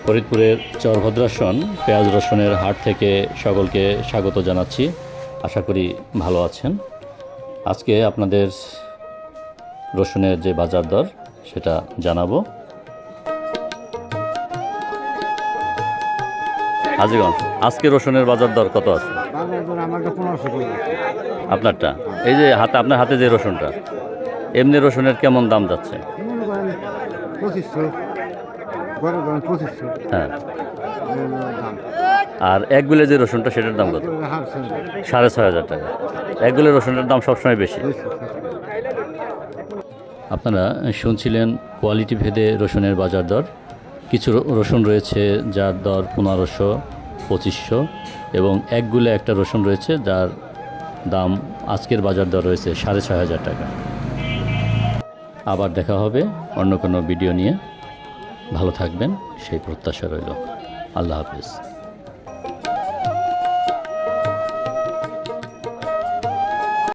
ফরিদপুরের চরভদ্রাসন পেঁয়াজ রসুনের হাট থেকে সকলকে স্বাগত জানাচ্ছি। আশা করি ভালো আছেন। আজকে আপনাদের রসুনের যে বাজার দর সেটা জানাবো। হাজীগঞ্জ, আজকে রসুনের বাজার দর কত আছে? আপনারটা এই যে হাতে, আপনার হাতে যে রসুনটা, এমনি রসুনের কেমন দাম যাচ্ছে? হ্যাঁ, আর এক গুলে যে রসুনটা সেটার দাম কত? 6,500 টাকা। এক গুলে রসুনের দাম সবসময় বেশি। আপনারা শুনছিলেন কোয়ালিটি ভেদে রসুনের বাজার দর। কিছু রসুন রয়েছে যার দর 1500, 2500 এবং এক গুলে একটা রসুন রয়েছে যার দাম আজকের বাজার দর রয়েছে 6,500 টাকা। আবার দেখা হবে অন্য কোনো ভিডিও নিয়ে। ভালো থাকবেন সেই প্রত্যাশা রইল। আল্লাহ হাফিজ।